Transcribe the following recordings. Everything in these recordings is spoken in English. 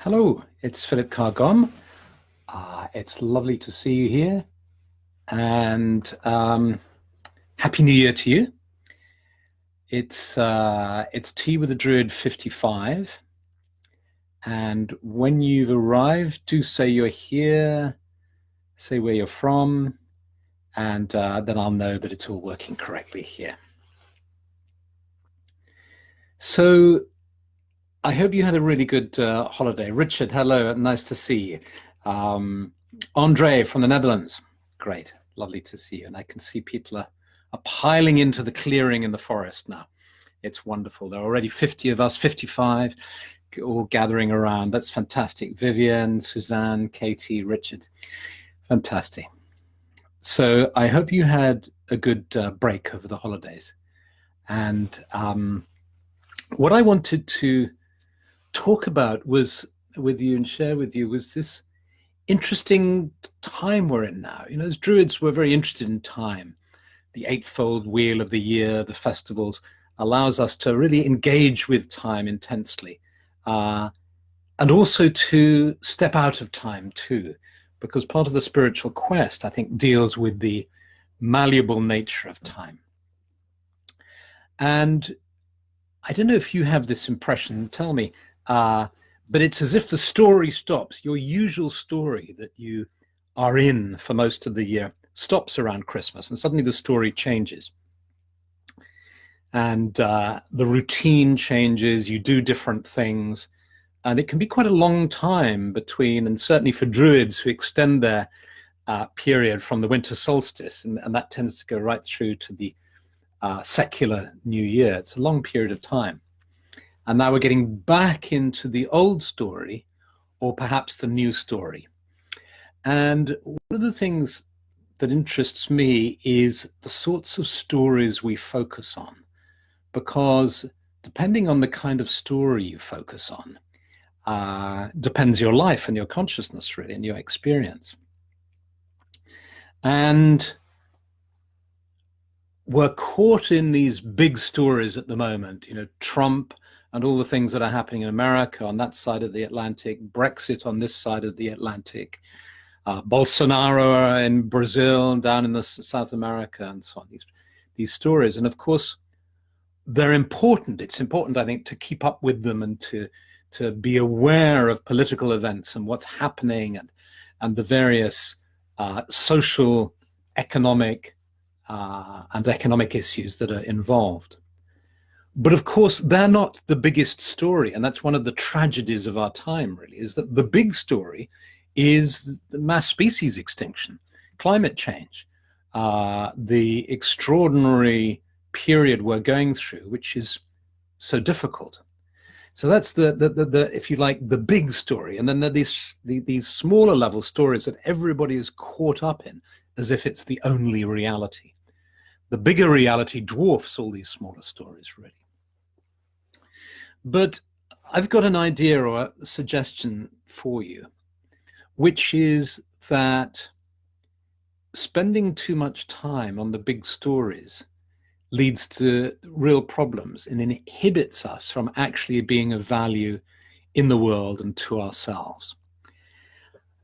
Hello, it's Philip Carr-Gomm. It's lovely to see you here, and Happy New Year to you. It's Tea with the Druid 55, and when you've arrived, do say you're here, say where you're from, and then I'll know that it's all working correctly here. So I hope you had a really good holiday. Richard, hello, nice to see you. Andre from the Netherlands, great, lovely to see you. And I can see people are piling into the clearing in the forest now. It's wonderful. There are already 50 of us, 55, all gathering around. That's fantastic. Vivian, Suzanne, Katie, Richard, fantastic. So I hope you had a good break over the holidays. And what I wanted to talk about was with you and share with you was this interesting time we're in now. You know, as Druids, we're very interested in time. The eightfold wheel of the year, the festivals, allows us to really engage with time intensely, and also to step out of time too, because part of the spiritual quest, I think, deals with the malleable nature of time. And I don't know if you have this impression, tell me, but it's as if the story stops. Your usual story that you are in for most of the year stops around Christmas, and suddenly the story changes. And the routine changes, you do different things, and it can be quite a long time between, and certainly for Druids who extend their period from the winter solstice, and that tends to go right through to the secular New Year. It's a long period of time. And now we're getting back into the old story, or perhaps the new story. And one of the things that interests me is the sorts of stories we focus on, because depending on the kind of story you focus on, depends your life and your consciousness, really, and your experience. And we're caught in these big stories at the moment, you know, Trump and all the things that are happening in America on that side of the Atlantic, Brexit on this side of the Atlantic, Bolsonaro in Brazil, down in the South America, and so on, these stories. And of course, they're important. It's important, I think, to keep up with them and to be aware of political events and what's happening, and the various social, economic, and economic issues that are involved. But of course, they're not the biggest story. And that's one of the tragedies of our time, really, is that the big story is the mass species extinction, climate change, the extraordinary period we're going through, which is so difficult. So that's the if you like, the big story. And then there are these smaller level stories that everybody is caught up in as if it's the only reality. The bigger reality dwarfs all these smaller stories, really. But I've got an idea or a suggestion for you, which is that spending too much time on the big stories leads to real problems and inhibits us from actually being of value in the world and to ourselves.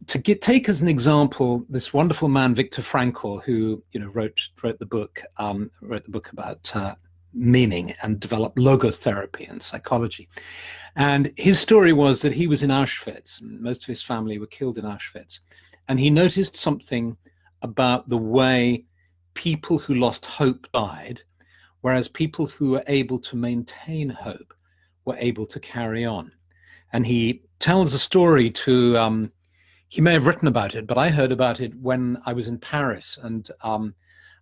To take as an example this wonderful man Viktor Frankl, who wrote the book about meaning and developed logotherapy and psychology. And his story was that he was in Auschwitz, and most of his family were killed in Auschwitz, and he noticed something about the way people who lost hope died, whereas people who were able to maintain hope were able to carry on. And he tells a story to he may have written about it, but I heard about it when I was in Paris, and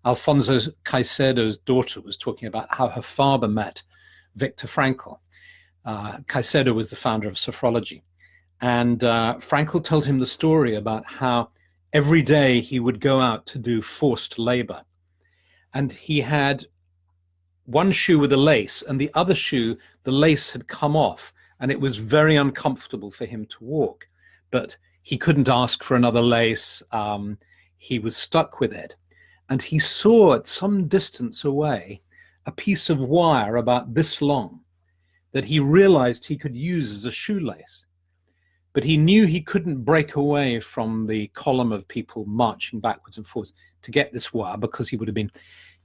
Alfonso Caicedo's daughter was talking about how her father met Viktor Frankl. Caicedo was the founder of sophrology. And Frankl told him the story about how every day he would go out to do forced labor. And he had one shoe with a lace, and the other shoe, the lace had come off, and it was very uncomfortable for him to walk. But he couldn't ask for another lace. He was stuck with it. And he saw at some distance away a piece of wire about this long that he realized he could use as a shoelace. but he knew he couldn't break away from the column of people marching backwards and forwards to get this wire because he would have been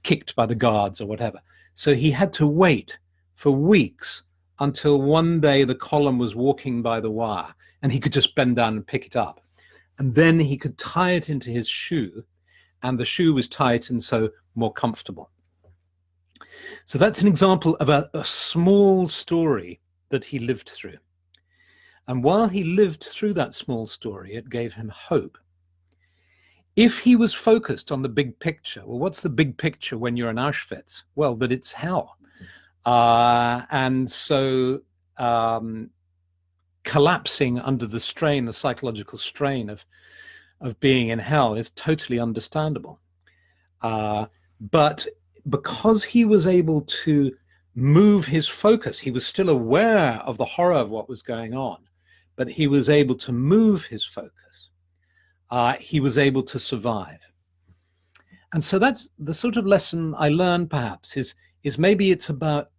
kicked by the guards or whatever. So he had to wait for weeks until one day the column was walking by the wire and he could just bend down and pick it up. And then he could tie it into his shoe, and the shoe was tight and so more comfortable. So that's an example of a small story that he lived through. And while he lived through that small story, it gave him hope. If he was focused on the big picture, well, what's the big picture when you're in Auschwitz? Well, that it's hell. And so collapsing under the strain, the psychological strain of being in hell is totally understandable. But because he was able to move his focus, he was still aware of the horror of what was going on, but he was able to move his focus. He was able to survive. And so that's the sort of lesson I learned, perhaps, is maybe it's about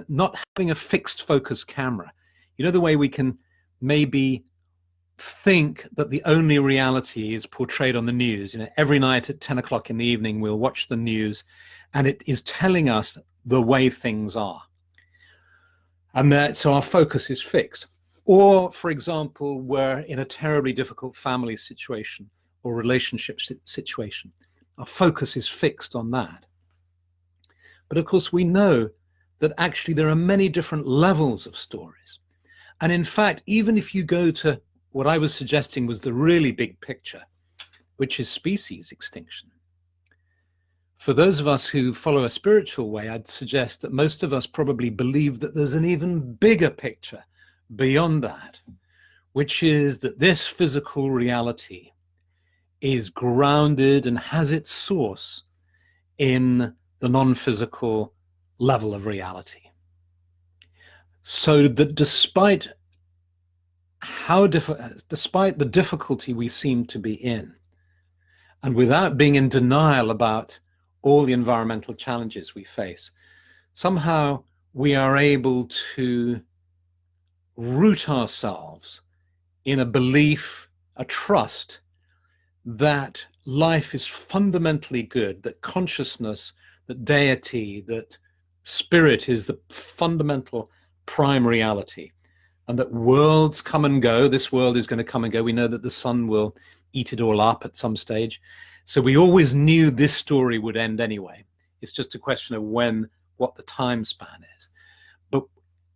not having a fixed focus camera. You know, the way we can maybe think that the only reality is portrayed on the news. You know, every night at 10 o'clock in the evening, we'll watch the news and it is telling us the way things are. And so our focus is fixed. Or, for example, we're in a terribly difficult family situation or relationship situation. Our focus is fixed on that. But of course, we know that actually there are many different levels of stories. And in fact, even if you go to what I was suggesting was the really big picture, which is species extinction. For those of us who follow a spiritual way, I'd suggest that most of us probably believe that there's an even bigger picture beyond that, which is that this physical reality is grounded and has its source in the non-physical level of reality. So that despite the difficulty we seem to be in, and without being in denial about all the environmental challenges we face, somehow we are able to root ourselves in a belief, a trust that life is fundamentally good, that consciousness, that deity, that spirit is the fundamental prime reality, and that worlds come and go. This world is going to come and go. We know that the sun will eat it all up at some stage. So we always knew this story would end anyway. It's just a question of what the time span is.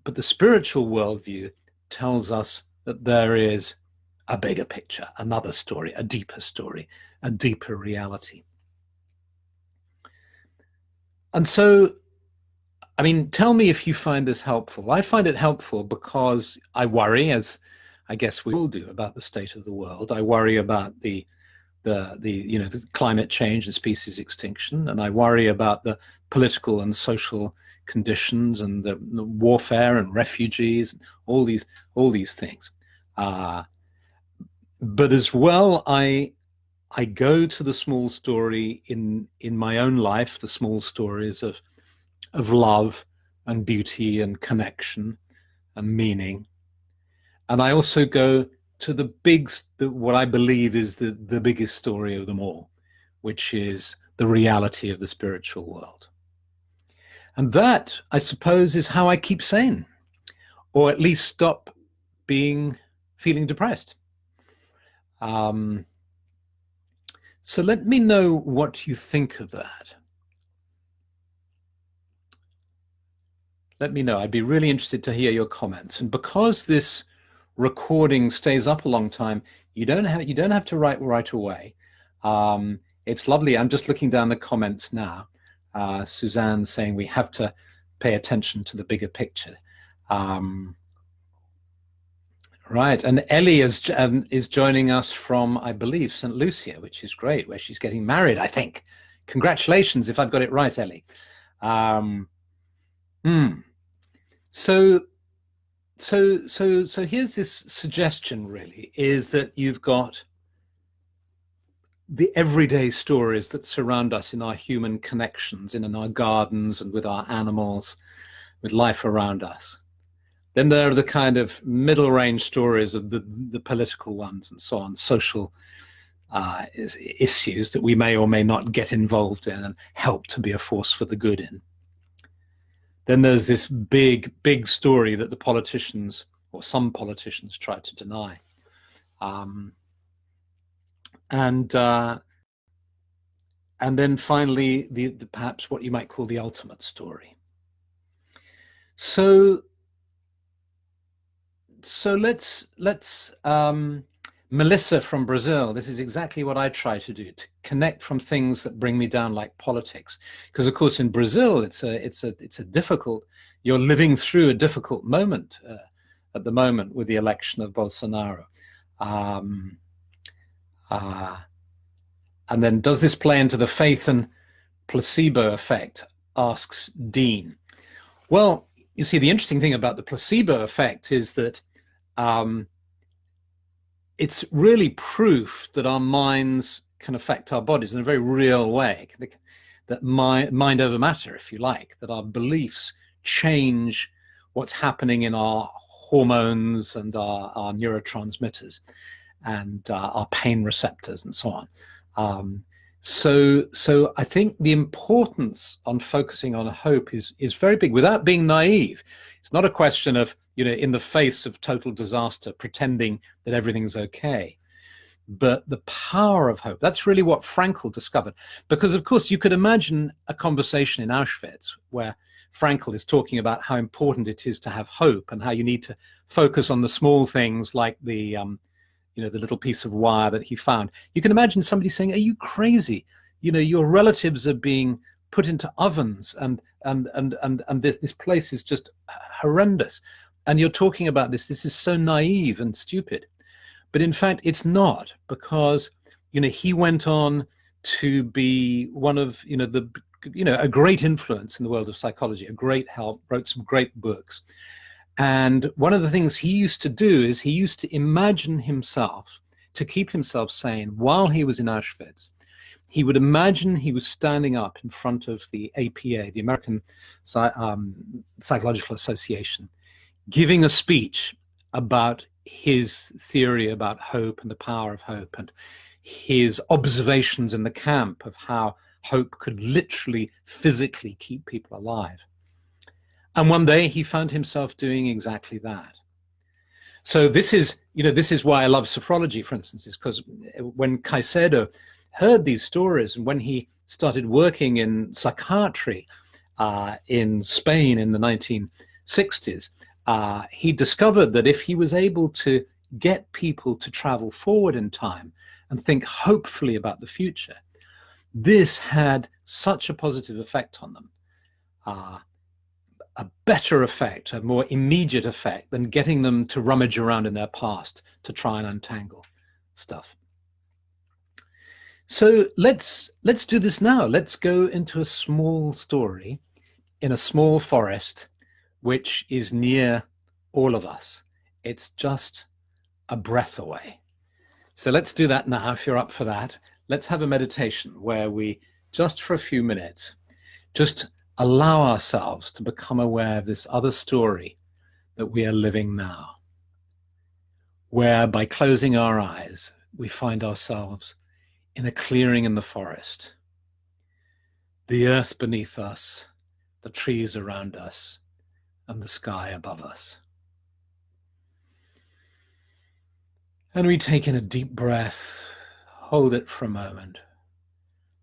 But the spiritual worldview tells us that there is a bigger picture, another story, a deeper reality. And so, I mean, tell me if you find this helpful. I find it helpful because I worry, as I guess we all do, about the state of the world. I worry about the climate change and species extinction, and I worry about the political and social conditions and the warfare and refugees and all these things. But as well, I go to the small story in my own life, the small stories of love and beauty and connection and meaning. And I also go to what I believe is the biggest story of them all, which is the reality of the spiritual world. And that, I suppose, is how I keep sane, or at least stop feeling depressed. So let me know what you think of that. Let me know. I'd be really interested to hear your comments. And because this recording stays up a long time, you don't have to write right away. It's lovely. I'm just looking down the comments now. Suzanne saying we have to pay attention to the bigger picture. Right, and Ellie is joining us from, I believe, St. Lucia, which is great, where she's getting married, I think. Congratulations, if I've got it right, Ellie. So here's this suggestion, really, is that you've got the everyday stories that surround us in our human connections, in our gardens and with our animals, with life around us. Then there are the kind of middle range stories of the political ones and so on, social issues that we may or may not get involved in and help to be a force for the good in. Then there's this big story that the politicians, or some politicians, try to deny. And then finally, the perhaps what you might call the ultimate story. So let's Melissa from Brazil, this is exactly what I try to do, to connect from things that bring me down, like politics. Because of course in Brazil, it's a difficult, you're living through a difficult moment at the moment with the election of Bolsonaro. And then, does this play into the faith and placebo effect, asks Dean. Well, you see, the interesting thing about the placebo effect is that it's really proof that our minds can affect our bodies in a very real way, that mind over matter, if you like, that our beliefs change what's happening in our hormones and our neurotransmitters and our pain receptors and so on. So I think the importance on focusing on hope is very big, without being naive. It's not a question of, in the face of total disaster, pretending that everything's okay. But the power of hope, that's really what Frankl discovered. Because, of course, you could imagine a conversation in Auschwitz where Frankl is talking about how important it is to have hope and how you need to focus on the small things like the little piece of wire that he found. You can imagine somebody saying, "Are you crazy? Your relatives are being put into ovens and this place is just horrendous. And you're talking about this. This is so naive and stupid." But in fact, it's not, because, he went on to be one of, a great influence in the world of psychology, a great help, wrote some great books. And one of the things he used to do is he used to imagine himself, to keep himself sane while he was in Auschwitz. He would imagine he was standing up in front of the APA, the American Psychological Association, giving a speech about his theory about hope and the power of hope, and his observations in the camp of how hope could literally, physically keep people alive. And one day he found himself doing exactly that. So this is why I love sophrology, for instance, is because when Caicedo heard these stories, and when he started working in psychiatry in Spain in the 1960s, he discovered that if he was able to get people to travel forward in time and think hopefully about the future, this had such a positive effect on them. A better effect, a more immediate effect than getting them to rummage around in their past to try and untangle stuff. So let's do this now. Let's go into a small story in a small forest, which is near all of us. It's just a breath away. So let's do that now, if you're up for that. Let's have a meditation where we, just for a few minutes, just allow ourselves to become aware of this other story that we are living now, where by closing our eyes, we find ourselves in a clearing in the forest, the earth beneath us, the trees around us, and the sky above us. And we take in a deep breath, hold it for a moment,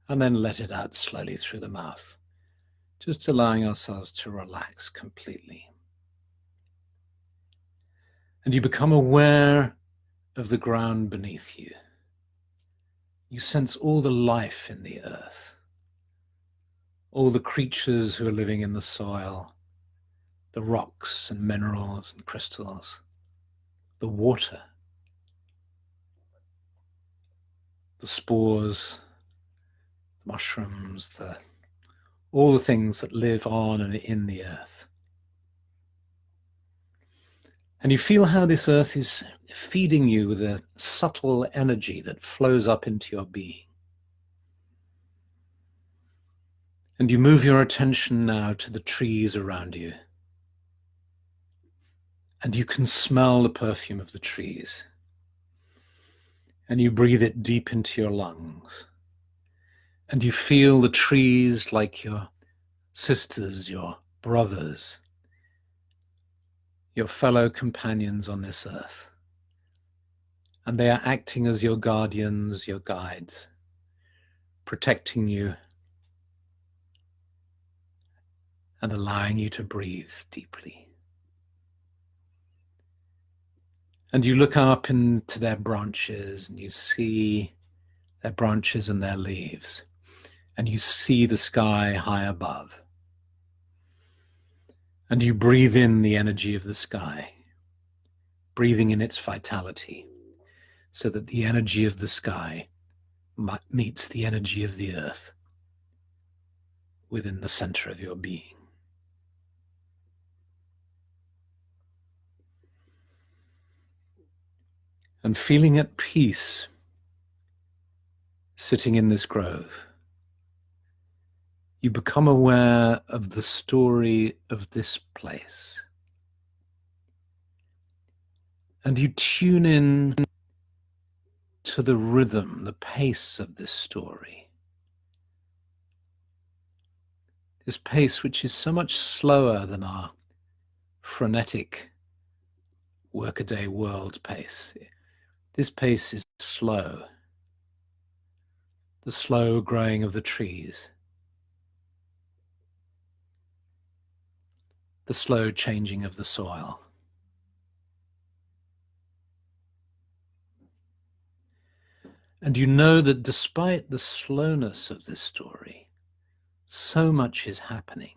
and then let it out slowly through the mouth, just allowing ourselves to relax completely. And you become aware of the ground beneath you. You sense all the life in the earth, all the creatures who are living in the soil, the rocks and minerals and crystals, the water, the spores, the mushrooms, all the things that live on and in the earth. And you feel how this earth is feeding you with a subtle energy that flows up into your being. And you move your attention now to the trees around you. And you can smell the perfume of the trees. And you breathe it deep into your lungs. And you feel the trees like your sisters, your brothers, your fellow companions on this earth. And they are acting as your guardians, your guides, protecting you and allowing you to breathe deeply. And you look up into their branches and you see their branches and their leaves, and you see the sky high above. And you breathe in the energy of the sky, breathing in its vitality, so that the energy of the sky meets the energy of the earth within the center of your being. And feeling at peace, sitting in this grove, you become aware of the story of this place. And you tune in to the rhythm, the pace of this story. This pace which is so much slower than our frenetic workaday world pace. This pace is slow. The slow growing of the trees. The slow changing of the soil. And you know that despite the slowness of this story, so much is happening.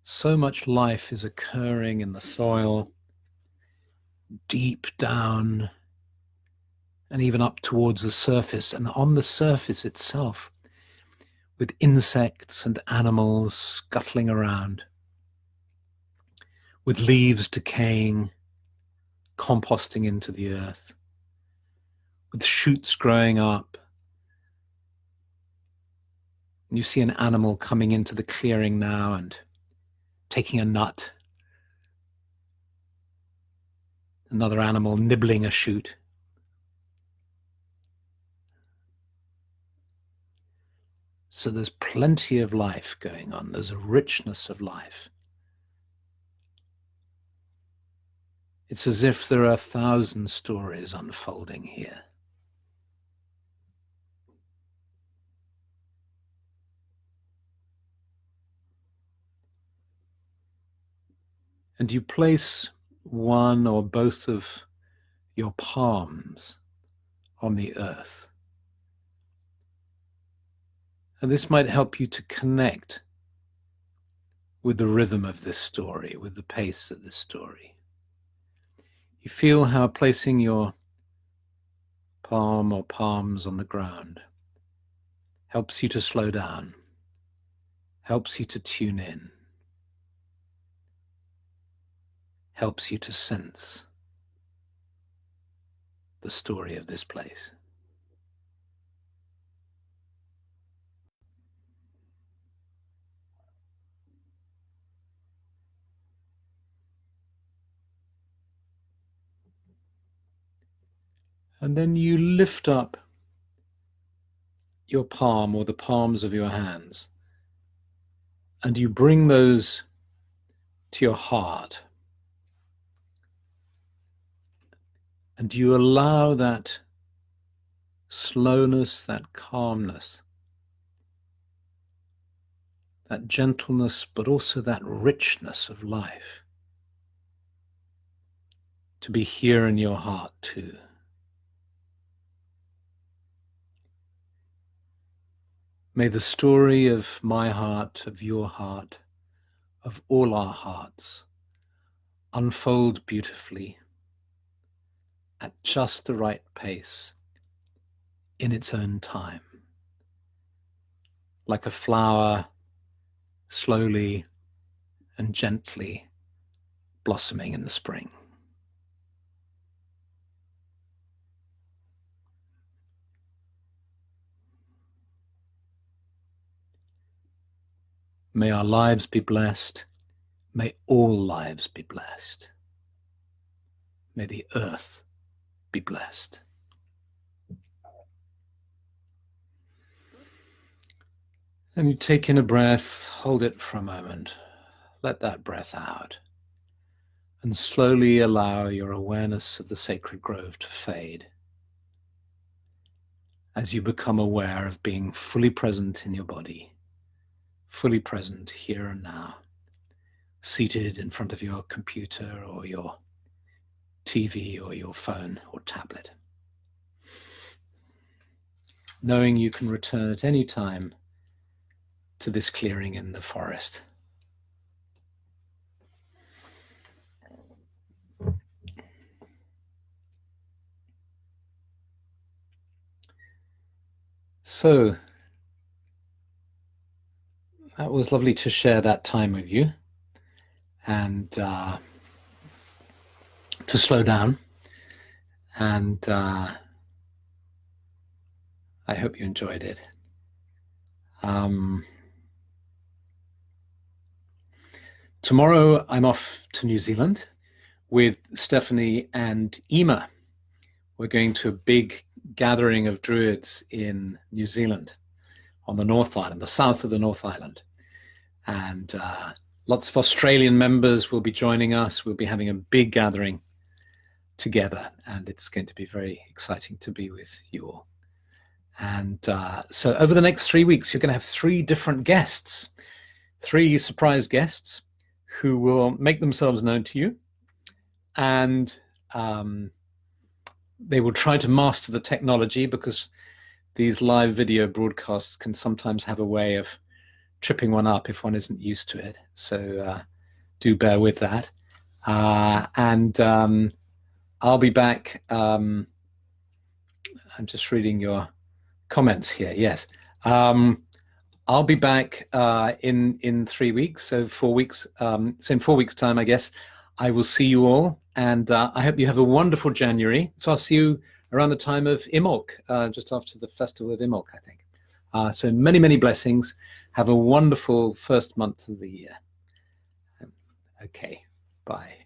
So much life is occurring in the soil, deep down, and even up towards the surface, and on the surface itself, with insects and animals scuttling around, with leaves decaying, composting into the earth, with shoots growing up. And you see an animal coming into the clearing now and taking a nut. Another animal nibbling a shoot. So there's plenty of life going on. There's a richness of life. It's as if there are 1,000 stories unfolding here. And you place one or both of your palms on the earth. And this might help you to connect with the rhythm of this story, with the pace of this story. You feel how placing your palm or palms on the ground helps you to slow down, helps you to tune in, helps you to sense the story of this place. And then you lift up your palm or the palms of your hands, and you bring those to your heart. And you allow that slowness, that calmness, that gentleness, but also that richness of life to be here in your heart too. May the story of my heart, of your heart, of all our hearts unfold beautifully at just the right pace in its own time, like a flower slowly and gently blossoming in the spring. May our lives be blessed. May all lives be blessed. May the earth be blessed. And you take in a breath, hold it for a moment, let that breath out, and slowly allow your awareness of the sacred grove to fade as you become aware of being fully present in your body, fully present here and now, seated in front of your computer or your TV or your phone or tablet, knowing you can return at any time to this clearing in the forest. So that was lovely to share that time with you and to slow down. And I hope you enjoyed it. Tomorrow I'm off to New Zealand with Stephanie and Ema. We're going to a big gathering of Druids in New Zealand on the North Island, the south of the North Island. And lots of Australian members will be joining us. We'll be having a big gathering together, and it's going to be very exciting to be with you all. And so over the next 3 weeks, you're going to have 3 different guests, 3 surprise guests who will make themselves known to you. And they will try to master the technology, because these live video broadcasts can sometimes have a way of tripping one up if one isn't used to it. So do bear with that. And I'll be back. I'm just reading your comments here. Yes. I'll be back in 3 weeks. So 4 weeks. So in 4 weeks' time, I guess, I will see you all. And I hope you have a wonderful January. So I'll see you around the time of Imbolc, just after the festival of Imbolc, I think. So many, many blessings. Have a wonderful first month of the year. Okay, bye.